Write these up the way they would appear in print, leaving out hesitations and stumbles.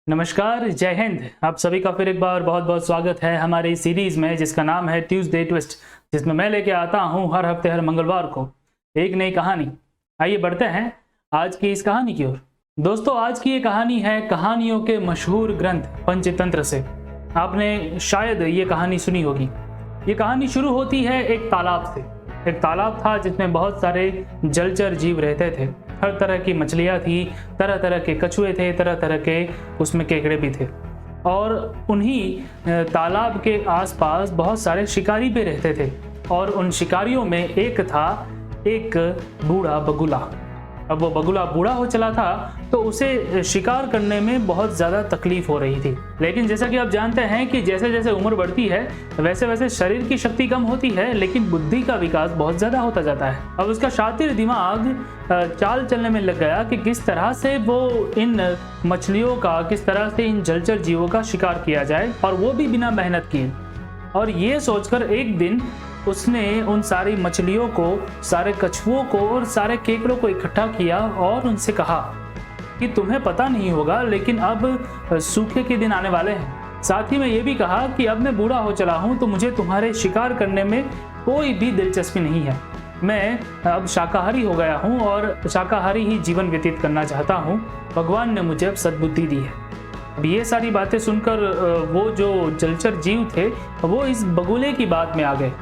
नमस्कार, जय हिंद। आप सभी का फिर एक बार बहुत बहुत स्वागत है हमारी सीरीज में जिसका नाम है ट्यूसडे ट्विस्ट, जिसमें मैं लेके आता हूं हर हफ्ते हर मंगलवार को एक नई कहानी। आइए बढ़ते हैं आज की इस कहानी की ओर। दोस्तों, आज की ये कहानी है कहानियों के मशहूर ग्रंथ पंचतंत्र से। आपने शायद ये कहानी सुनी होगी। ये कहानी शुरू होती है एक तालाब से। एक तालाब था जिसमें बहुत सारे जलचर जीव रहते थे। हर तरह की मछलियाँ थी, तरह तरह के कछुए थे, तरह तरह के उसमें केकड़े भी थे। और उन्हीं तालाब के आसपास बहुत सारे शिकारी भी रहते थे। और उन शिकारियों में एक था एक बूढ़ा बगुला। अब वो बगुला बूढ़ा हो चला था तो उसे शिकार करने में बहुत ज़्यादा तकलीफ हो रही थी। लेकिन जैसा कि आप जानते हैं कि जैसे जैसे उम्र बढ़ती है वैसे वैसे शरीर की शक्ति कम होती है, लेकिन बुद्धि का विकास बहुत ज़्यादा होता जाता है। अब उसका शातिर दिमाग चाल चलने में लग गया कि किस तरह से वो इन मछलियों का, किस तरह से इन जलचर जीवों का शिकार किया जाए, और वो भी बिना मेहनत किए। और ये सोचकर एक दिन उसने उन सारी मछलियों को, सारे कछुओं को और सारे केकड़ों को इकट्ठा किया और उनसे कहा कि तुम्हें पता नहीं होगा लेकिन अब सूखे के दिन आने वाले हैं। साथ ही में ये भी कहा कि अब मैं बूढ़ा हो चला हूँ तो मुझे तुम्हारे शिकार करने में कोई भी दिलचस्पी नहीं है। मैं अब शाकाहारी हो गया हूँ और शाकाहारी ही जीवन व्यतीत करना चाहता हूँ। भगवान ने मुझे अब सद्बुद्धि दी है। अब ये सारी बातें सुनकर वो जो जलचर जीव थे वो इस बगुले की बात में आ गए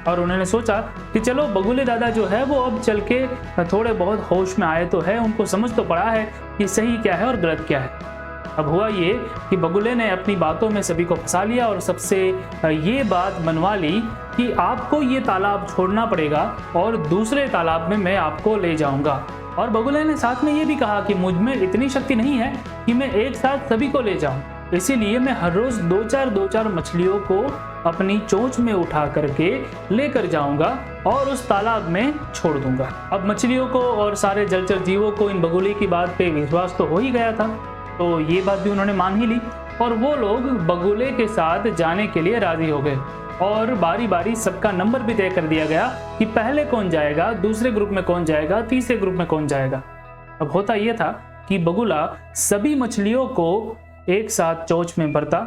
और उन्होंने सोचा कि चलो बगुले दादा जो है वो अब चल के थोड़े बहुत होश में आए तो है, उनको समझ तो पड़ा है कि सही क्या है और गलत क्या है। अब हुआ ये कि बगुले ने अपनी बातों में सभी को फंसा लिया और सबसे ये बात मनवा ली कि आपको ये तालाब छोड़ना पड़ेगा और दूसरे तालाब में मैं आपको ले जाऊंगा। और बगुले ने साथ में ये भी कहा कि मुझ में इतनी शक्ति नहीं है कि मैं एक साथ सभी को ले जाऊं, इसीलिए मैं हर रोज दो चार मछलियों को अपनी चोंच में उठा करके लेकर जाऊंगा और उस तालाब में छोड़ दूंगा। अब मछलियों को और सारे जलचर जीवों को इन बगुले की बात पे विश्वास तो हो ही गया था, तो ये बात भी उन्होंने मान ही ली और वो लोग बगुले के साथ जाने के लिए राजी हो गए। और बारी बारी सबका नंबर भी तय कर दिया गया कि पहले कौन जाएगा, दूसरे ग्रुप में कौन जाएगा, तीसरे ग्रुप में कौन जाएगा। अब होता यह था कि बगुला सभी मछलियों को एक साथ चोंच में भरता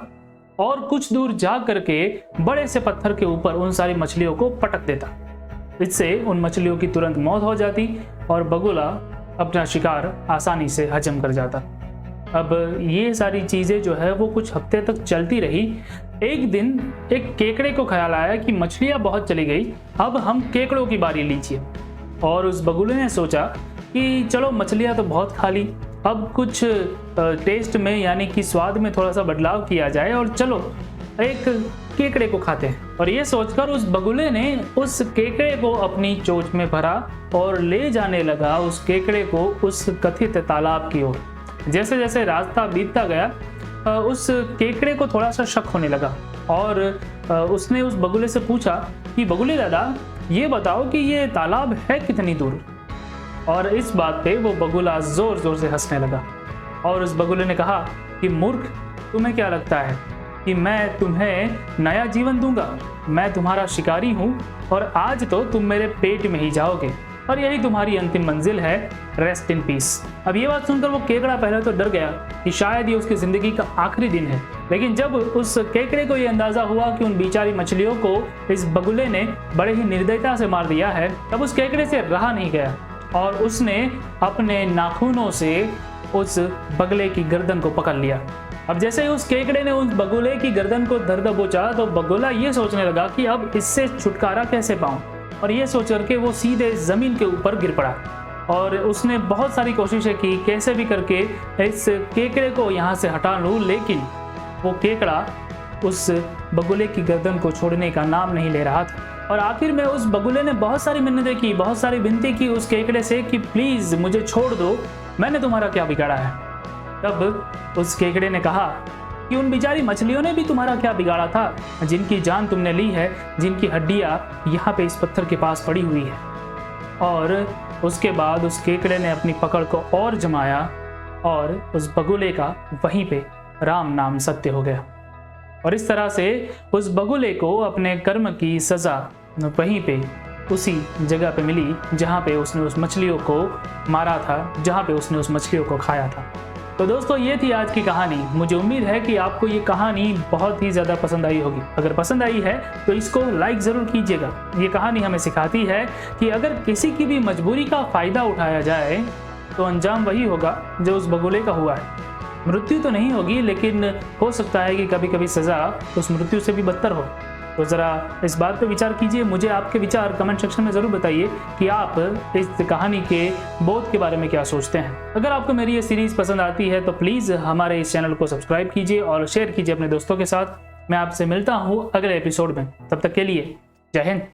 और कुछ दूर जा करके बड़े से पत्थर के ऊपर उन सारी मछलियों को पटक देता। इससे उन मछलियों की तुरंत मौत हो जाती और बगुला अपना शिकार आसानी से हजम कर जाता। अब ये सारी चीज़ें जो है वो कुछ हफ्ते तक चलती रही। एक दिन एक केकड़े को ख्याल आया कि मछलियाँ बहुत चली गई, अब हम केकड़ों की बारी लीजिए। और उस बगुले ने सोचा कि चलो मछलियाँ तो बहुत खा ली, अब कुछ टेस्ट में यानी कि स्वाद में थोड़ा सा बदलाव किया जाए और चलो एक केकड़े को खाते हैं। और ये सोचकर उस बगुले ने उस केकड़े को अपनी चोंच में भरा और ले जाने लगा उस केकड़े को उस कथित तालाब की ओर। जैसे जैसे रास्ता बीतता गया उस केकड़े को थोड़ा सा शक होने लगा और उसने उस बगुले से पूछा कि बगुले दादा, ये बताओ कि ये तालाब है कितनी दूर। और इस बात पे वो बगुला जोर जोर से हंसने लगा और उस बगुले ने कहा कि मूर्ख, तुम्हें क्या लगता है कि मैं तुम्हें नया जीवन दूंगा? मैं तुम्हारा शिकारी हूँ और आज तो तुम मेरे पेट में ही जाओगे और यही तुम्हारी अंतिम मंजिल है। Rest in peace. अब ये बात सुनकर वो केकड़ा पहले तो डर गया कि शायद ये उसकी जिंदगी का आखिरी दिन है, लेकिन जब उस केकड़े को ये अंदाजा हुआ कि उन बेचारी मछलियों को इस बगुले ने बड़े ही निर्दयता से मार दिया है, तब उस केकड़े से रहा नहीं गया और उसने अपने नाखूनों से उस बगुले की गर्दन को पकड़ लिया। अब जैसे ही उस केकड़े ने उस बगुले की गर्दन को दर्द दबोचा तो बगुला ये सोचने लगा कि अब इससे छुटकारा कैसे पाऊं, और ये सोच करके वो सीधे जमीन के ऊपर गिर पड़ा और उसने बहुत सारी कोशिशें की कैसे भी करके इस केकड़े को यहाँ से हटा लूं, लेकिन वो केकड़ा उस बगुले की गर्दन को छोड़ने का नाम नहीं ले रहा था। और आखिर में उस बगुले ने बहुत सारी मिन्नतें की, बहुत सारी विनती की उस केकड़े से कि प्लीज मुझे छोड़ दो, मैंने तुम्हारा क्या बिगाड़ा है। तब उस केकड़े ने कहा कि उन बेचारी मछलियों ने भी तुम्हारा क्या बिगाड़ा था, जिनकी जान तुमने ली है, जिनकी हड्डियां यहाँ पे इस पत्थर के पास पड़ी हुई है। और उसके बाद उस केकड़े ने अपनी पकड़ को और जमाया और उस बगुले का वहीं पे राम नाम सत्य हो गया। और इस तरह से उस बगुले को अपने कर्म की सजा वहीं पे उसी जगह पे मिली जहाँ पे उसने उस मछलियों को मारा था, जहाँ पे उसने उस मछलियों को खाया था। तो दोस्तों ये थी आज की कहानी। मुझे उम्मीद है कि आपको ये कहानी बहुत ही ज़्यादा पसंद आई होगी। अगर पसंद आई है तो इसको लाइक ज़रूर कीजिएगा। ये कहानी हमें सिखाती है कि अगर किसी की भी मजबूरी का फ़ायदा उठाया जाए तो अंजाम वही होगा जो उस बगुले का हुआ है। मृत्यु तो नहीं होगी, लेकिन हो सकता है कि कभी कभी सज़ा उस मृत्यु से भी बदतर हो। तो ज़रा इस बात पे विचार कीजिए। मुझे आपके विचार कमेंट सेक्शन में ज़रूर बताइए कि आप इस कहानी के बोध के बारे में क्या सोचते हैं। अगर आपको मेरी ये सीरीज़ पसंद आती है तो प्लीज़ हमारे इस चैनल को सब्सक्राइब कीजिए और शेयर कीजिए अपने दोस्तों के साथ। मैं आपसे मिलता हूँ अगले एपिसोड में। तब तक के लिए जय हिंद।